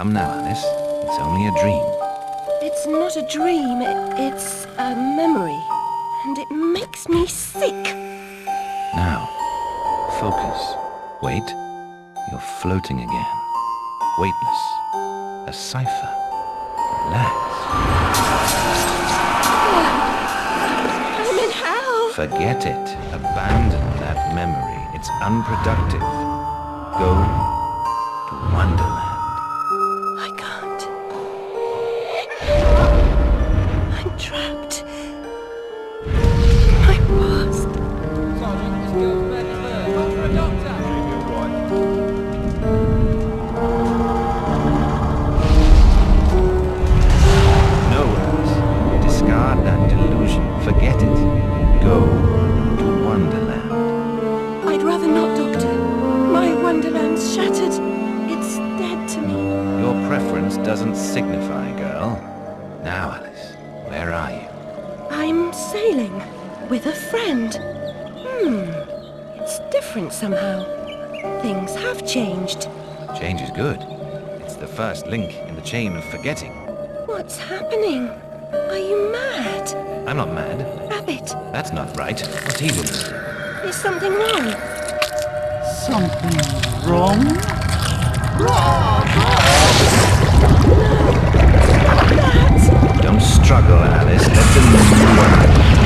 Come now, Alice. It's only a dream. It's not a dream, it's a memory. And it makes me sick. Now, focus. Wait. You're floating again. Weightless. A cipher. Relax. I'm in hell. Forget it. Abandon that memory. It's unproductive. Go to Wonderland. I can't. I'm trapped. I was. Sergeant, this girl's badly hurt. Call for a doctor. No, Alice. Discard that delusion. Forget it. Go to Wonderland. I'd rather not, Doctor. My Wonderland's shattered. It's dead to me. Your preference doesn't signify, girl. Now, Alice, where are you? I'm sailing with a friend. It's different somehow. Things have changed. Change is good. It's the first link in the chain of forgetting. What's happening? Are you mad? I'm not mad. Rabbit, That's not right. What's he doing? is something wrong? Something wrong? That! Don't struggle, Alice. Let the moon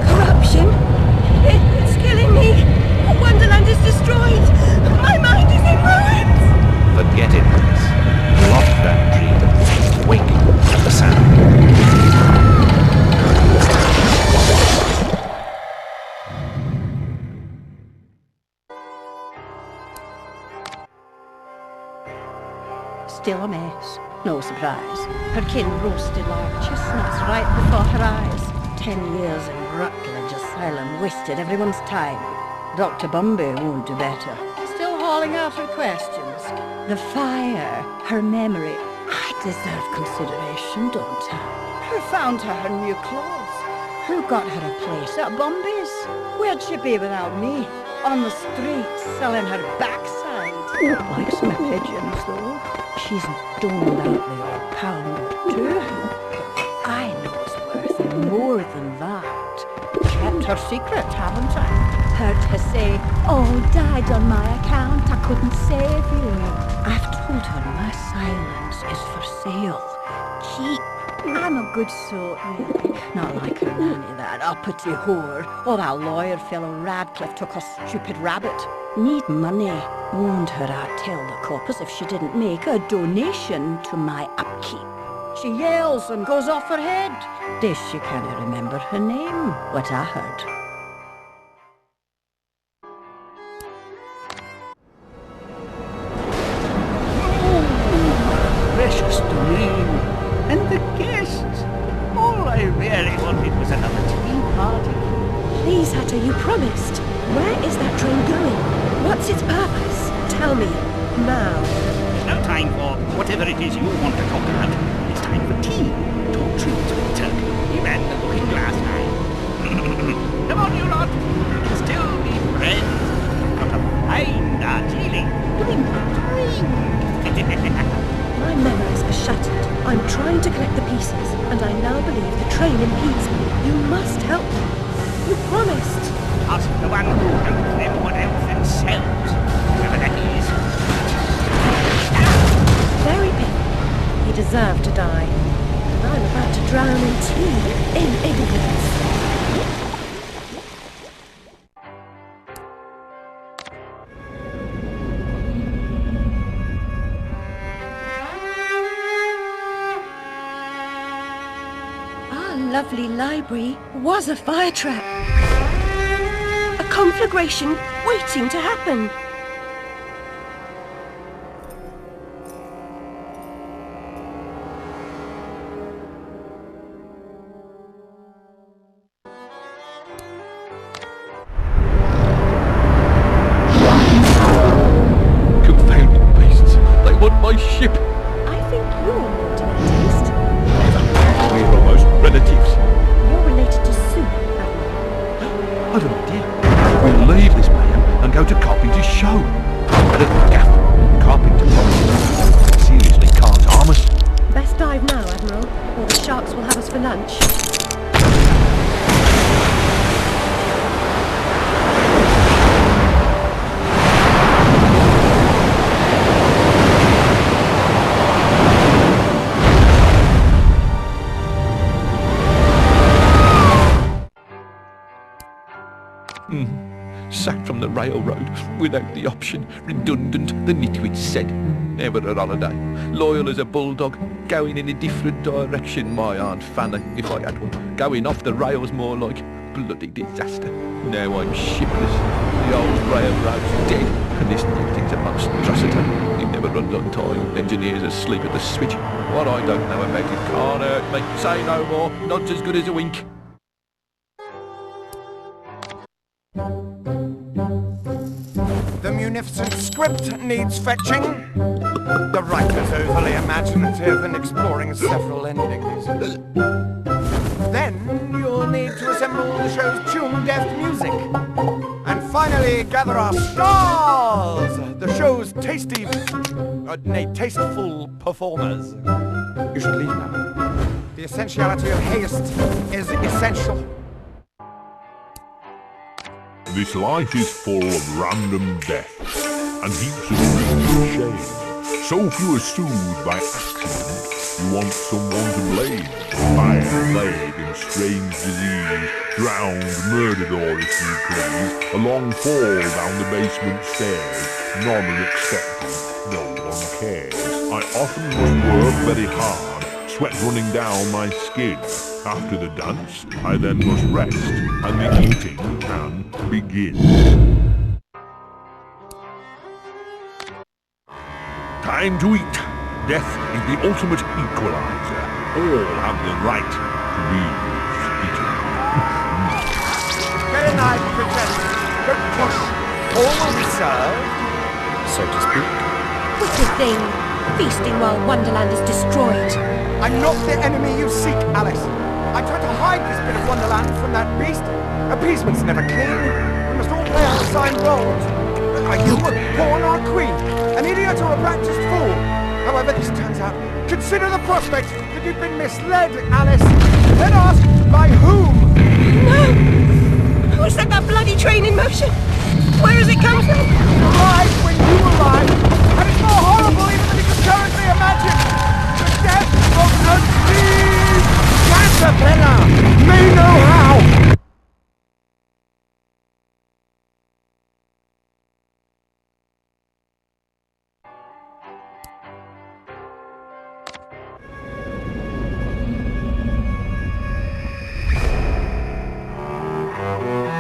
Corruption? It's killing me. Wonderland is destroyed. My mind is in ruins. Forget it, Alice. Block that dream. Wake at the sound. Still a mess. No surprise. Her kin roasted like chestnuts right before her eyes. 10 years in Rutledge Asylum wasted everyone's time. Dr. Bumby won't do better. Still hauling out her questions. The fire, her memory. I deserve consideration, don't I? Who found her new clothes? Who got her a place at Bumby's? Where'd she be without me? On the streets, selling her backside. Likes my pigeons, though. She's doned out the odd pound or two. I know it's worth more than that. Kept her secret, haven't I? Heard her say, "Oh, died on my account, I couldn't save you." I've told her my silence is for sale. Keep. I'm a good sort, really. Not like her nanny, that uppity whore, or that lawyer fellow Radcliffe took a stupid rabbit. Need money. Warned her I'd tell the coppers if she didn't make a donation to my upkeep. She yells and goes off her head. Guess she can't remember her name, what I heard. Precious domain. And the guests. All I really wanted was another tea party. Please, Hatter, you promised. Where is that train going? What's its purpose? Tell me, now. There's no time for whatever it is you want to talk about. It's time for tea. Two treats with turkey and the looking glass eye. Come on, you lot. We can still be friends. Got a fine Darjeeling. Drink, drink. My memories are shattered. I'm trying to collect the pieces, and I now believe the train impedes me. You must help me. You promised. Ask the one who helps everyone else themselves. Whoever that is. Very painful. He deserved to die. And I'm about to drown in tea in ignorance. Our lovely library was a fire trap. A conflagration waiting to happen. Confounded beasts! They want my ship! I think you're more to their taste. We're almost relatives. You're related to Sue, Admiral. I don't know, dear. We'll leave this mayhem and go to Carpenter's show. better than gaff. Carpenter bombs seriously can't harm us. Best dive now, Admiral, or the sharks will have us for lunch. Sacked from the railroad without the option. Redundant, the nitwit said. Never a holiday. Loyal as a bulldog. Going in a different direction, my Aunt Fanny, if I had one. Going off the rails more like bloody disaster. Now I'm shipless. The old railroad's dead, and this new thing's a monstrosity. It never runs on time. Engineers asleep at the switch. What I don't know about it can't hurt me. Say no more. Not as good as a wink. The munificent script needs fetching. The writer's overly imaginative and exploring several endings. Then you'll need to assemble the show's tune-deaf music. And finally gather our stars! The show's tasteful performers. You should leave now. The essentiality of haste is essential. This life is full of random deaths and heaps of rich shame. So if you are soothed by accident, you want someone to blame. Fire, plague and strange disease, drowned, murdered or, if you please, a long fall down the basement stairs. None are expected, no one cares. I often must work very hard, sweat running down my skin. After the dance, I then must rest, and the eating can begin. Time to eat. Death is the ultimate equalizer. All have the right to be eaten. Very nice, Princess. Don't push. All will be served, so to speak. Wicked thing! Feasting while Wonderland is destroyed. I'm not the enemy you seek, Alice. I tried to hide this bit of Wonderland from that beast. Appeasement's never clean. We must all play our assigned roles. Are you a pawn or a queen? An idiot or a practiced fool? However this turns out, consider the prospect that you've been misled, Alice. Then ask, by whom? No! Who set that bloody train in motion? Where has it come from? Arrived when you arrived, and it's more horrible even than you can currently imagine. The death of a thief! Caterpillar! May know how!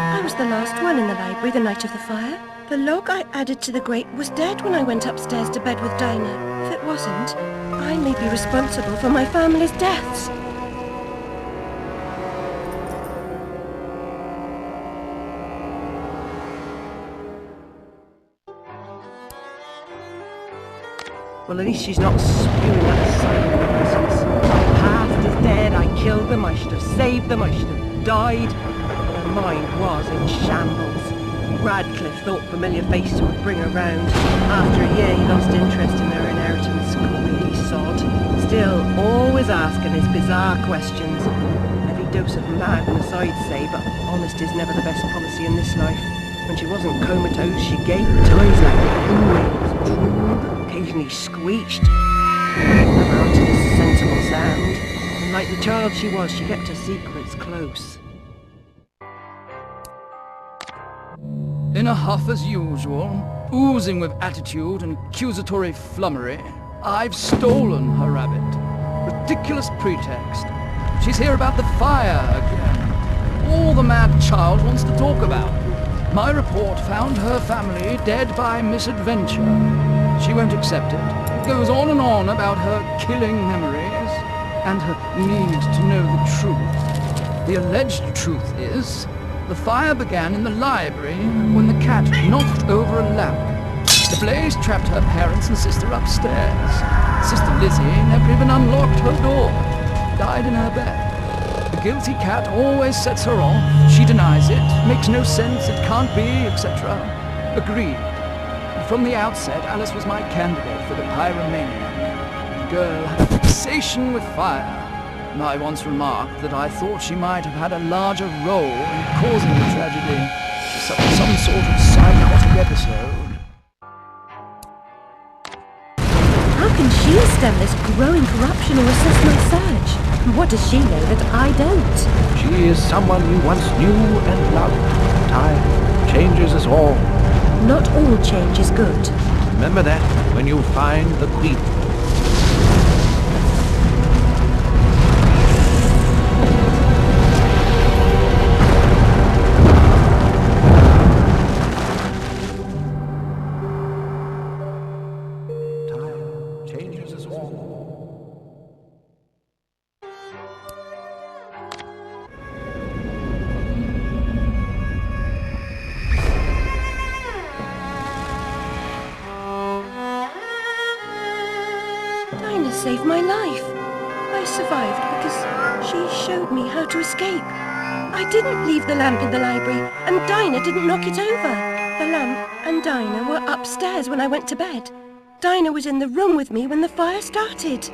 I was the last one in the library the night of the fire. The log I added to the grate was dead when I went upstairs to bed with Dinah. If it wasn't, I may be responsible for my family's deaths. Well, at least she's not spewing that silent nonsense. My past is dead, I killed them, I should have saved them, I should have died. Her mind was in shambles. Radcliffe thought familiar faces would bring her round. After a year, he lost interest in her inheritance, greedy sod. Still, always asking his bizarre questions. Heavy dose of madness, I'd say, but honesty's never the best policy in this life. When she wasn't comatose, she gave ties like pinwheels. Occasionally screeched. Never uttered a sensible sound. And like the child she was, she kept her secrets close. In a huff as usual, oozing with attitude and accusatory flummery, I've stolen her rabbit. Ridiculous pretext. She's here about the fire again. All the mad child wants to talk about. My report found her family dead by misadventure. She won't accept it. It goes on and on about her killing memories and her need to know the truth. The alleged truth is, the fire began in the library when the cat knocked over a lamp. The blaze trapped her parents and sister upstairs. Sister Lizzie never even unlocked her door. Died in her bed. The guilty cat always sets her off. She denies it. Makes no sense. It can't be, etc. Agreed. From the outset, Alice was my candidate for the pyromaniac. The girl had a fixation with fire, and I once remarked that I thought she might have had a larger role in causing the tragedy. She suffered some sort of psychotic episode. How can she stem this growing corruption or assess my search? What does she know that I don't? She is someone you once knew and loved. Time changes us all. Not all change is good. Remember that when you find the Queen. Time changes us all. Dinah saved my life. I survived because she showed me how to escape. I didn't leave the lamp in the library, and Dinah didn't knock it over. The lamp and Dinah were upstairs when I went to bed. Dinah was in the room with me when the fire started.